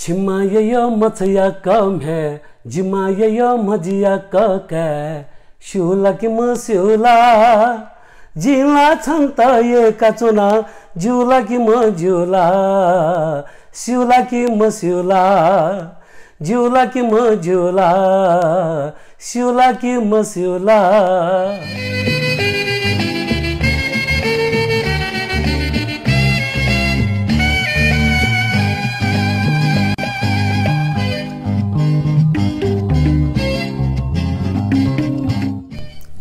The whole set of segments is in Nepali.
छिमा यो मछया कम है जिमा यो मजिया का शिवला कि म शिवला जिला छन् त एका चुना जिउला कि म जिउला शिवला कि म शिवला जिउला कि म जिउला शिवला कि म शिवला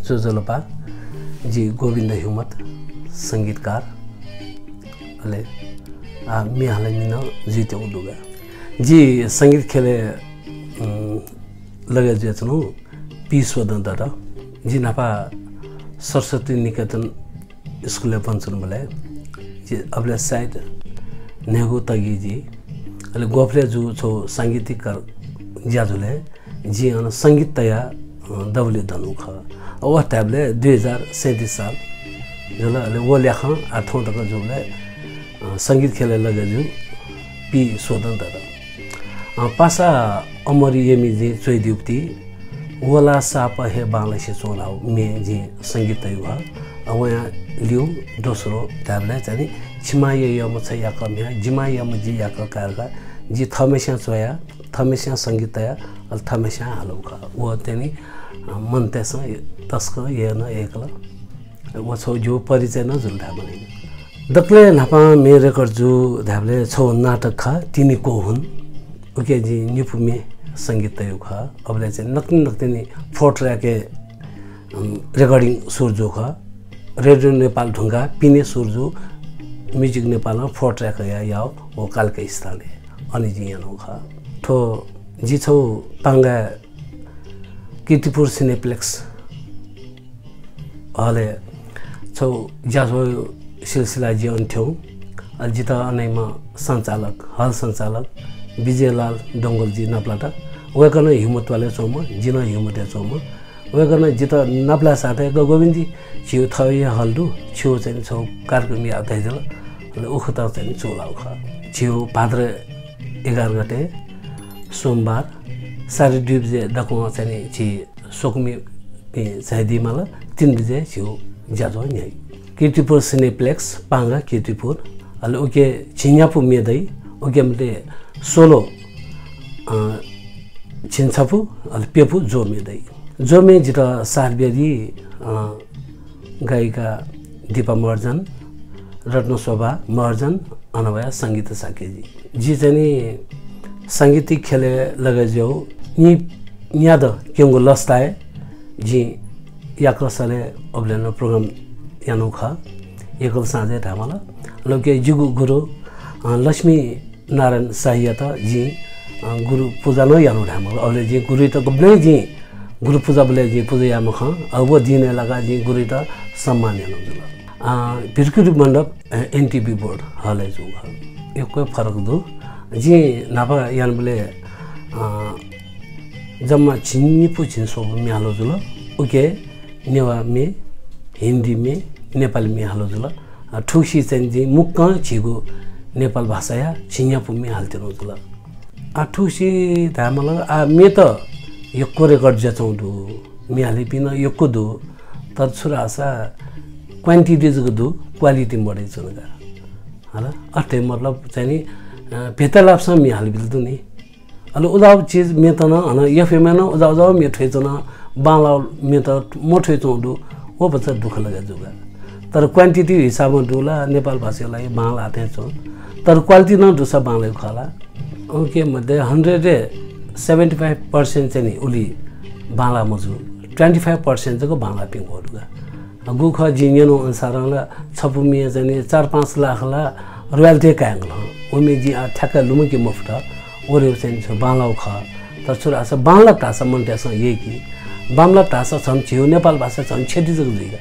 जोजोलोपा जी गोविंद हिम्मत संगीतकार अले मी हाल मिन जीते उदुगा जी संगीत खेले लगे जेचनु पी स्वतन्त्र जी नापा सरस्वती निकेतन स्कूल पञ्चन बोले जी अबले साइड नेगु तगी जी अले गोफले जो छो सांगीतिक ज्याजुले जी अन संगीत तया दबले धनु ख वो टाइमले 2037 साल जले वो लेखा आठौं तक जोले संगीत खेले लगे जो पी स्वतन्त्र पासा अमरी यमी जी चोइदिउप्ती वला साप हे बांग्लादेश चोलाउ मे जी संगीत युवा वया लिउ दोस्रो टाइमले चाहिँ छिमाय यम छ या कम्या जिमा यम जी या कारका जी थमेस्या चोया थमेस्या संगीतया अल थमेस्या हालौ ख वो तेनी मनतेस तस्क येन एकला वो छौ जो परिचय न जुल्दा बने दक्ले नापा मे रेकर्ड जो धाबले छौ नाटक खा तिनी को हुन ओके जी निपुमे संगीत यो खा अबले चाहिँ नक्तिनी फोर्ट राके रेकर्डिङ सुरजो खा रेडियो नेपाल ढुंगा पिने सुरजो म्युजिक नेपाल फोर्ट राके या वो कालके स्थाले अनि जी यानो खा थो जी छौ पांगा कीर्तिपुर सिनेप्लेक्स हले छौ जासो सिलसिला जी अन्थ्यौ जिता अनैमा सञ्चालक हल सञ्चालक विजयलाल डंगल जी नप्लाटा वेकन हिम्मत वाले चौम जिन हिम्मत चौम वेकन जिता नप्ला साथे गोविन्द जी छिउ थय हल्दु छिउ चाहिँ छौ कार्यक्रम या आइजल उखता चाहिँ चोलाउ ख छिउ भाद्र 11 गते सोमबार 2:30 बजे दको चाहिँ छि सोकमी चाहिदी माला 3 बजे छिउ जाजो न्याय कीर्तिपुर सिनेप्लेक्स पांगा कीर्तिपुर अले ओके छिन्यापु मेदै ओके मले सोलो छिन्छापु अले पेपु जो मेदै जो मे जिता सारबेरी गायिका दीपा महर्जन रत्नशोभा महर्जन अनवया संगीत साकेजी जी चाहिँ संगीतिक खेले लगे जो नि याद केंगो लस्ताए जी याकसले अबलेनो प्रोग्राम यानो खा एकल साँझे ढामला लोके जुगु गुरु लक्ष्मी नारायण साहियता जी गुरु पूजा न यानो ढामला अबले जी गुरु त गब्नै जी गुरु पूजा बले जी पूजा याम ख अब दिने लगा जी गुरु त सम्मान यानो जुल भिरकुरी मण्डप एनटीबी बोर्ड हले जो यो कोही फरक दु जी नापा यान बले जम्मा छिन्निपु छिन्सो म्यालो जुल ओके नेवा मे हिन्दी मे नेपाली मे हालो जुल ठुसी चाहिँ जी मुक्क छिगो नेपाल भाषा या छिन्यापु मे हाल्तिनु जुल ठुसी धामल मे त यक्को रेकर्ड जचाउँदु म्याले पिन यक्को दु तर छुरा आशा क्वान्टिटी जगदु क्वालिटी बढे छनगा हला अटे मतलब चाहिँ नि भेतलाप्स मे हालबिल्दु नि अले उदाव चीज मे त न अन एफएम न उदाव मे ठेचन बाला मे त मोठे चौदु वो बच्चा दुख लगा जुगा तर क्वान्टिटी हिसाबमा दुला नेपाल भाषालाई बाल आथे छ तर क्वालिटी न दुसा बाले खाला ओके मध्ये 175% चाहिँ नि उली बाला मजु 25% जको बाला पिङ होडुगा गुख जिनिनो अनुसारला छपुमिया चाहिँ नि 4-5 लाख ला रोयल्टी कांगल ओमे जी ठ्याक्क लुमकी मुफ्ता ओरे चाहिँ छ बाला ख तर छोरा छ बाला भाषा मनटेस यही कि बामला भाषा छन् छिउ नेपाल भाषा छन् छेदी जग जुइगा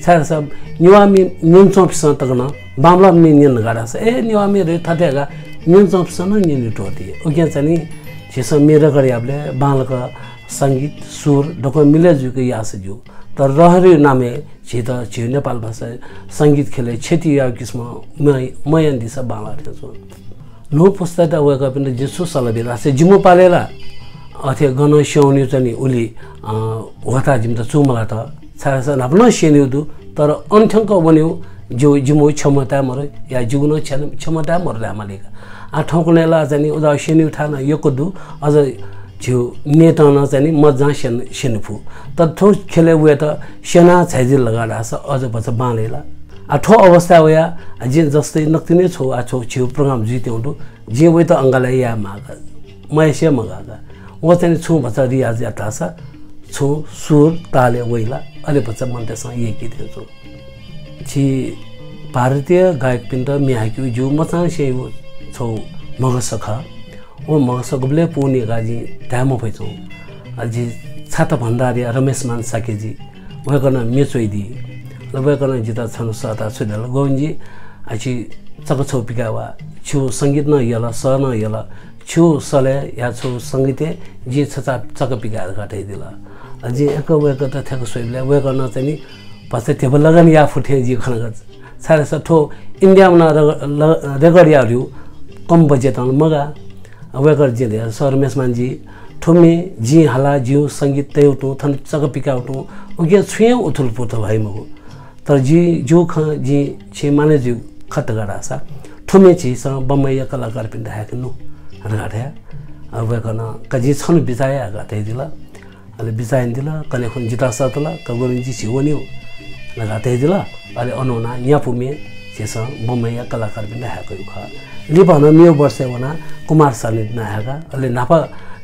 सारा सब निवामी नियन्चोपस तगन बामला मे नियन गाडा छ ए निवामी रे थातेगा नियन्चोपस न नियन टोटी ओके चाहिँ छिस मेरो गरी आपले बालका संगीत सुर डको मिले जुके यास जु तर रहरी नामे छित छिउ नेपाल भाषा संगीत खेले छेती या किस्म मयन दिस बाला थे छ नो पुस्ता वेका पनि जिसु सलबिला से जिमु पालेला अथे गन स्याउनी चाहिँ उली वता जिम त चुमला त छासा नप्न सेन्युदु तर अन्ठंक बन्यो जो जिमु क्षमता मर या जुगुन क्षमता मरले हामीका आ ठौकुनेला चाहिँ उदा सेन्यु थान यकोदु अझ जो नेता न चाहिँ मजा सेनफु त ठो खेले वे त सेना छैजिल लगाडा छ अझ बच बालेला आ ठो अवस्था होया जे जस्तै नक्तिने छौ आ छौ छिउ प्रोग्राम जित्युंडु जे वे त अंगला या मागा मयसे मगागा वो चाहिँ छु बच रियाज याता छ छु सुर ताले वैला अले बच मनतेसँग यकी थियो छि भारतीय गायक पिण्ड मियाकी जो मचाङ से छौ मगसखा ओ मगसगबले पुने गाजी दामो फैछौ अझै छाता भण्डारी रमेश मान साकेजी वगन मेचोइदी लगन जिता छनु सता सुदल गोविन्दजी आछि चक छौ पिकावा छु संगीत न यला स न यला छु सले या छु संगीते जे छचा चक पिका घटाइ दिला अझै एक वेक त थक सोइले वगन चाहिँ पछि टेबल लगन या फुटे जी खनग सारे सठो इंडिया में रेकर्ड यारु कम बजेट मगा वेकर जे सर रमेशमान जी ठुमे जी हाला जिउ संगीत तय उठो थन चक पिका उठो उगे छुए उथुल पुत भाइ मगो तर जी जो ख जी छे माने जी खत गडा सा ठुमे छि स बम्बई कलाकार पिन हाकनु रगाठ्या वेकन कजी छन बिचाया गाते दिला अले बिचाइन दिला कने खुन जिता सतला कगोरिन जी छिवन्यु लगाते दिला अले अनोना यापुमे छेस बम्बई कलाकार पिन हाकु ख लिबन मियो वर्ष वना कुमार सानिद नायका अले नापा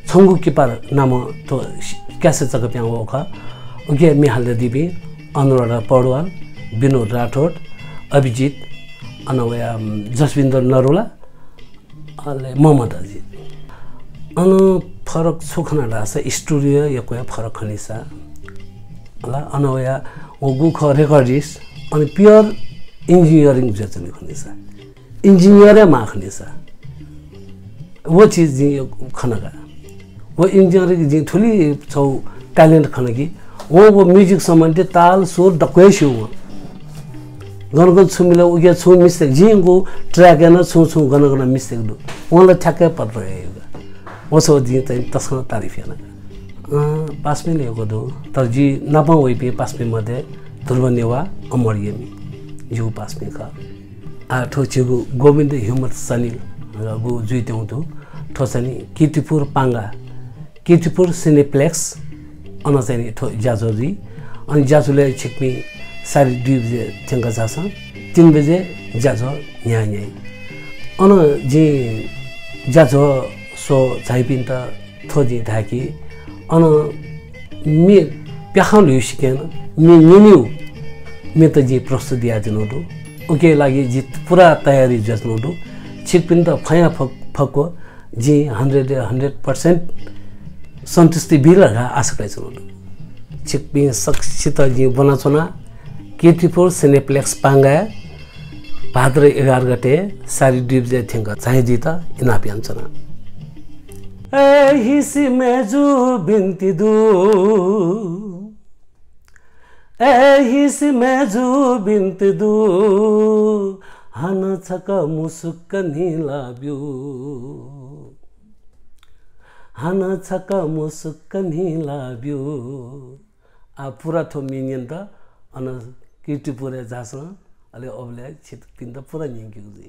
छंगु किपार नाम तो क्यासे चक प्याउ ख उगे मिहाल दिबी अनुराधा पौडवाल विनोद राठौड अभिजित अनवया जसविन्दर नरोला अले मोहम्मद अजित अनु फरक सुखना रास स्टुडियो यको फरक खनिसा अला अनवया ओ गुख रेकर्डिस अनि प्योर इंजिनियरिंग जचने खनिसा इंजिनियर मा खनिसा वो चीज जी खनगा वो इंजिनियरिंग जी थुली छौ ट्यालेन्ट खनगी वो म्युजिक सम्बन्धी ताल सुर डक्वेस्यु गनगन छुमिला उगे छु मिस्टेक जिंगो ट्र्याक न छु छु गनगन मिस्टेक दु वला ठ्याक्कै पत्र हेगा ओसो जी चाहिँ तस्न तारिफ याना पासमे लेको दु तर जी नपा वइपे पासमे मध्ये ध्रुवनेवा अमरियमी जो पासमे का आ ठोचेगु गोविन्द ह्युमर सनिल गु जुइतेउ दु ठोसनी कीर्तिपुर पांगा कीर्तिपुर सिनेप्लेक्स अन चाहिँ ठो जाजोजी अनि जाजुले छिकमी सारी 2 बजे थंगा जासा 3 बजे जाजो न्याय न्याय अन जी जाजो सो झाइपिन त थोजी धाकी अन मे प्याखा लुसिकेन मे निन्यु मे त जी प्रस्तुति आजनोडु ओके लागि जी पूरा तयारी जस्नोडु छिकपिन त फया फको जी 100% सन्तुष्टि बिलगा आशा छैन छिकपिन सक्सित जी बनाछना कीर्तिपुर सिनेप्लेक्स पांगा भाद्र 11 गते सारी 2 बजे थंगा चाहिँ त इनापियान छना ए हिसी मेजु बिन्ती दु ए हिसी मेजु बिन्ती दु हन छक मुसुक निलाब्यो हन छक मुसुक निलाब्यो आ पूरा थो मिनियन त अन कीर्तिपुर जास अले अबले छित पिन त पूरा निंकी गुजी